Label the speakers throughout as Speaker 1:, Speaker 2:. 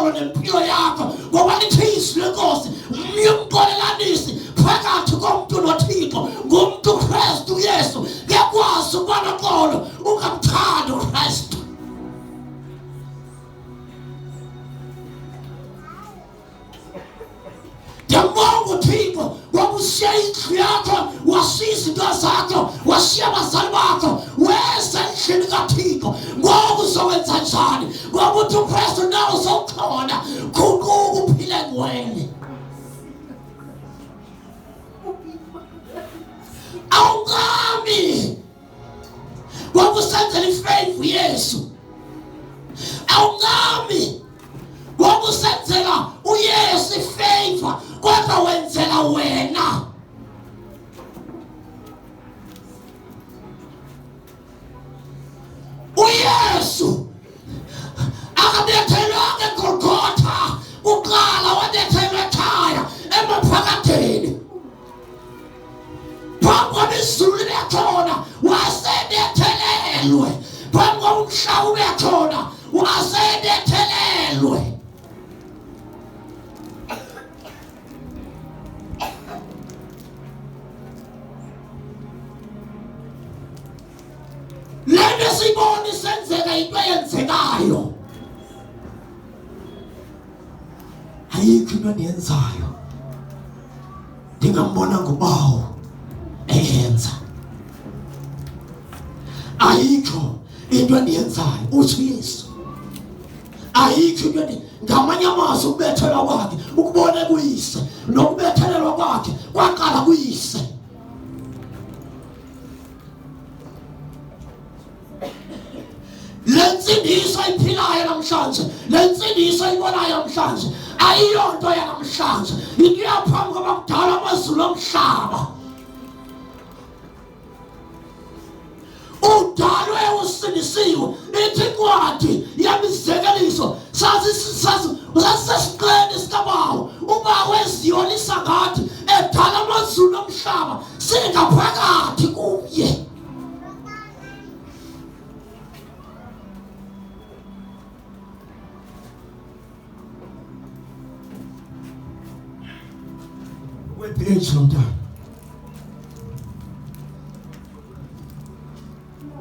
Speaker 1: uxolo nempilo yakho ngoba lithi izwi lenkosi umyumqolelanisi phakathi komuntu noThixo ngumuntu uKristu Yesu ngekwazi ukubona uxolo ungamthandi uKristu. Ngiyambonga uThixo wakushiya indlu yakho washiya izinto zakho washiya abazali bakho weza endlini kaThixo ngoba uzokwenza njani ngoba uthi uKristu nawe uzokhona khuluka uphile ngwele. Awungami wakusenzela ifavor Yesu, awungami wakusenzela uYesu ifavor kodwa wenzela wena. uYesu akabethelwanga eGolgotha uqala wabethelwa ekhaya emaphakadeni phambi kwabezulu bekhona wasebethelelwe phambi komhlaba bekhona wasebethelelwe. Lena sibone senzeka into eyenzekayo ayikho into enyenzayo ndingambona ngubawo eyenza, ayikho into enyenzayo uthi Yesu, ayikho into ngamanye amazwi ukubethelwa kwakhe ukubone kuyise nokubethelelwa kwakhe kwaqala kuyise. Lensindiso iphilayo namhlanje, lensindiso ibonayo namhlanje ayiyonto yanamhlanje, ikuyaphambi kwabakudala amazulu omhlaba. Udalwe usindisiwe ithi incwadi yamizekeliso sasesiqeni sikabawo ubawo eziyolisa ngathi edala amazulu omhlaba singaphakathi kuye. Webpage lomntana,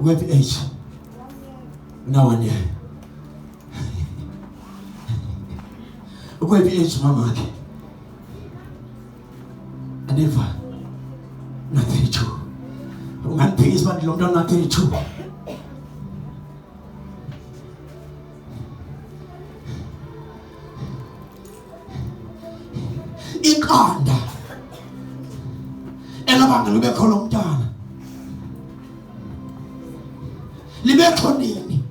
Speaker 1: webpage nawane webpage mamake aneva na 32 unganiphiza bantu lo mntwana na 32 iqanda elabanga libe khona umntana libe khonini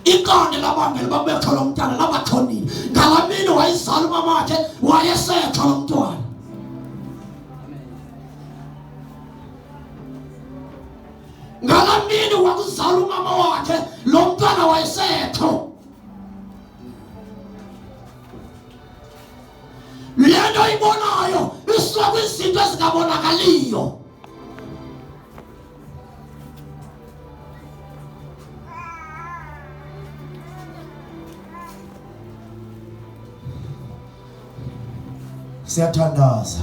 Speaker 1: iqanda elabanga libe khona umntana laba khonini ngalamini wayizala umamakhe wayesetha lo mntwana. Ngalamini wakuzala umama wakhe lo mntwana wayesetho. Lento ibonayo isuka kwizinto ezingabonakaliyo. Siyathandaza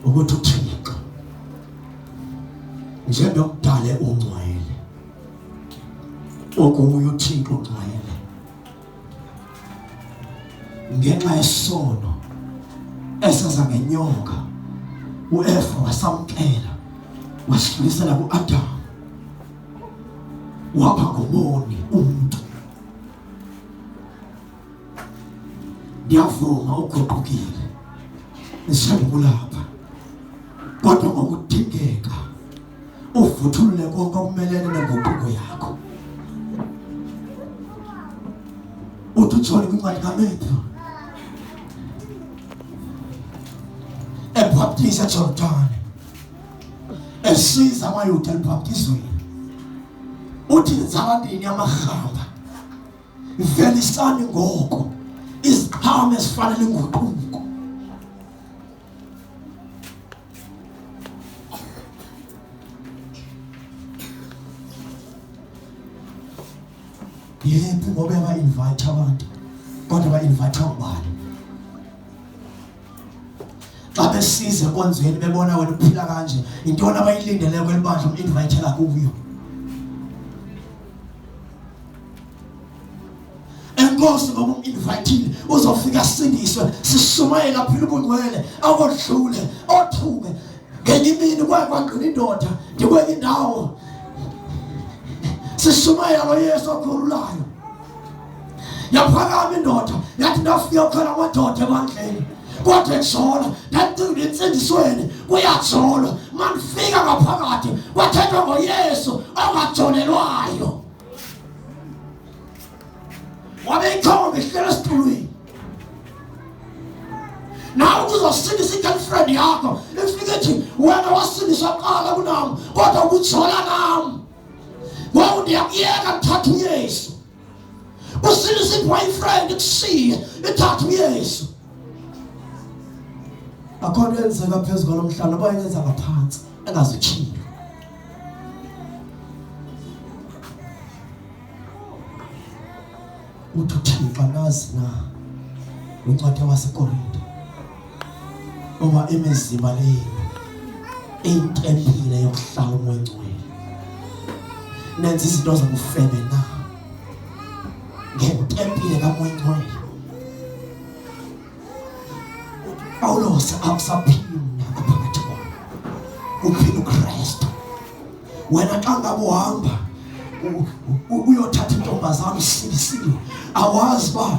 Speaker 1: ukuthi uThixo njengomdala ongcwele okuyo uThixo ongcwele ngenxa yesono esaza ngenyoka uEva wasamkela wasidlulisela kuAdam waba ngumoni umuntu. Ndiyavuma uguqukile ngishakulapha kodwa ngokudingeka uvuthulule konke okumelene nenguquko yakho. Uthutshole kwincwadi kaMathewu ebhaptiza eJordani esiza amayuda elibhaptizweni uthi nzabandini amahamba velisani ngoko iziqhamo ezifanele inguquko. yephi ngoba ba-invite abantu kodwa ba-invite ngubani? Xa besize enkonzweni bebona wena uphila kanje, intoni abayilindeleyo kwelibandla umu-invitela kuyo? Enkosi ngoba umu-invitile uzofika sindiswe, sishumayele aphile ubungcwele, akodlule, othuke. Ngenye imini kwangqina indoda ndikwenye indawo, sishumayela lo Yesu okhululayo. Yaphakama indoda yathi ndafika khona amadoda ebandleni kodwa ejola, ndacinga entsindisweni kuyajolwa. Manifika ngaphakathi kwathethwa ngoYesu ongajonelwayo. Wabe ikhona ihlela esitulweni. Nawe kuzosindisa i-girlfriend yakho ifike ithi wena wasindiswa kuqala kunami kodwa ukujola nami. Ngoba ndiyakuyeka ngithatha uYesu. Usindisa i-boyfriend ikushiye ithatha uYesu. Akhona enzeka phezu kwalo mhlaba oba yenza ngaphansi engazikhiphi. Uthi Thixo nazi na uncwadi waseKorinte ngoba imizimba leyo intempile yokuhlala umoya ongcwele. Nenza izinto zokufebe na ngentempile kamoya ongcwele. Pawulos akusaphinda phakathi kwakho, uphila uKristu. Wena xa ngabe uhamba uyothatha intombazana usindisiwe, awazi ba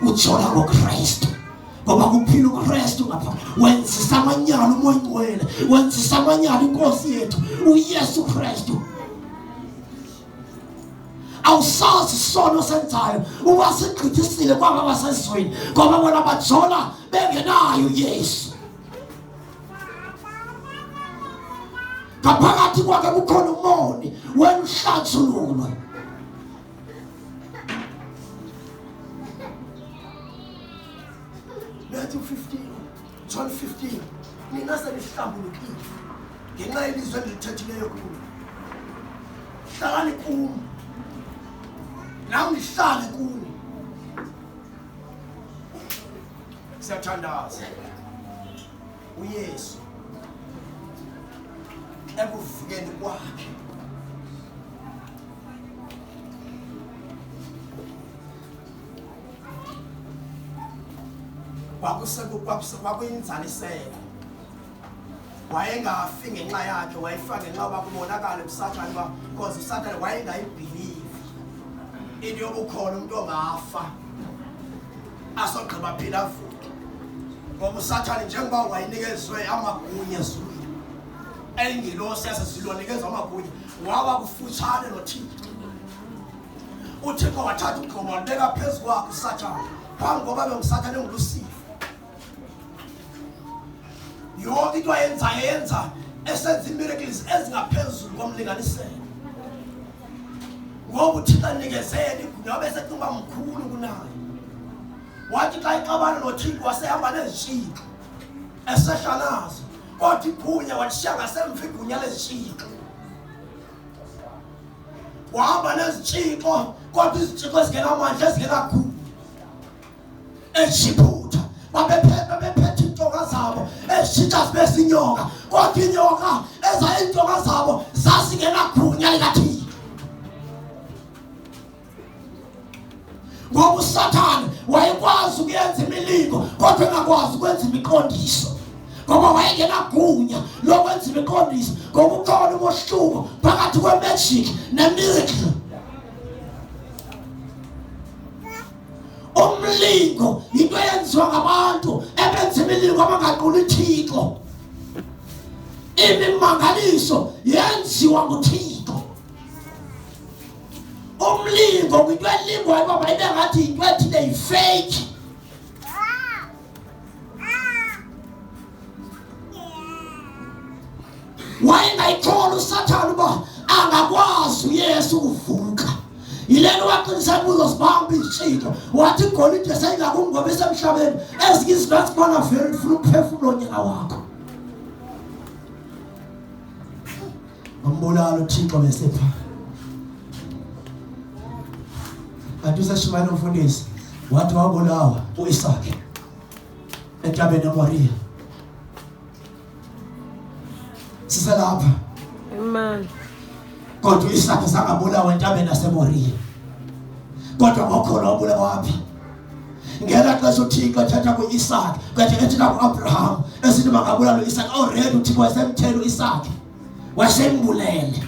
Speaker 1: ujola ngoKristu ngoba kuphila uKristu ngapha. Wenzisa amanyala umoya ongcwele, wenzisa amanyala inkosi yethu uYesu Kristu. Awusazi isono senzayo uba sigqithisile kwaba basezweni ngoba bona bajola bengenayo uYesu. Ngaphakathi kwakhe kukhona umoni wena uhlanjululwa. Matthew 15, John 15, nina senihlambulukile ngenxa yelizwi endilithethileyo kulo. Hlalani kum nami nihlale kuni. Siyathandaza uYesu ekuvukeni kwakhe kwakuyinzaliseko. Wayengafi ngenxa yakhe, wayefa ngenxa yoba kubonakala kuSathane uba because uSathane wayengayibhilivi into yobukhona umuntu ongafa asogqiba phila avuke. Ngoba uSathane njengoba wayinikezwe amagunya ezulwini, engilosi yasezulwini amagunya, waba kufutshane noThixo. uThixo wathatha ugqomo wabeka phezu kwakhe uSathane phambi koba benguSathane engulusifa. Yonke into yenza esenza imiracles ezingaphezulu komlinganiselo. Ngoba uThixo anikezele igunya bese kuba mkhulu kunayo. Wathi xa ixabana noThixo wasehamba nezitshixo esehla nazo, kodwa igunya walishiya ngasemva igunya lezitshixo. Wahamba nezitshixo kodwa izitshixo ezingenamandla ezingenakhulu eziphutha. Baphethe intonga zabo ezitshintsha zibe zinyoka, kodwa inyoka ezayintonga zabo zazingenagunya likaThixo. Ngoba uSathane wayekwazi ukuyenza imilingo kodwa engakwazi ukwenza imiqondiso ngoba wayengenagunya lokwenza imiqondiso. Ngoba ukhona umehluko phakathi kwe-magic ne-miracle. Umlingo into eyenziwa ngabantu ebenza imilingo abangaquli Thixo. Imimangaliso yenziwa nguThixo. Umlingo kwinto elingwayo baba ibe ngathi into ethile yifake. Wayengayithola uSathane uba angakwazi uYesu ukuvuka. Yilena waqinisa kuzo sibamba izitshixo, wathi igolide seyingakumbi ngoba esemhlabeni ezinye izinto ezibona vele ufuna ukuphefumula onyaka wakho. Ngambulala uThixo besepha. kanti useshimayela umfundisi wathi wabulawa uIsaka entabeni eMoriya. Siselapha.
Speaker 2: Amen.
Speaker 1: Kodwa uIsaka sangabulawa entabeni yaseMoriya. Kodwa ngokholwa wabulawa waphi? Ngela xesha uThixo ethatha kuIsaka, kanti ethatha kuAbraham, esithi bangabulala uIsaka, already uThixo wasemthela uIsaka. Wasembulele.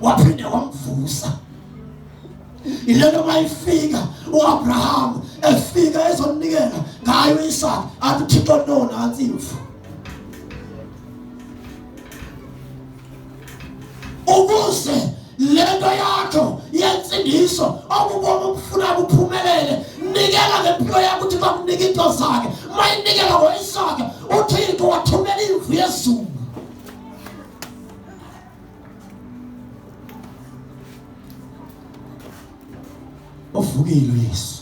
Speaker 1: Waphinde wamvusa. Ilelo mayifika uAbraham efika ezonikela ngayo uIsaka, athi uThixo no nansi imfu. Ukuze lento yakho yensindiso okubona ukufuna ukuphumelele, nikela ngempilo yakho uthi bakunika into zakhe. Mayinikela ngoIsaka, uThixo wathumela imvu yezulu. Uvukile uYesu.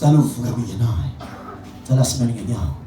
Speaker 1: Cala uvuke kuye naye. Cala simele ngenyawo.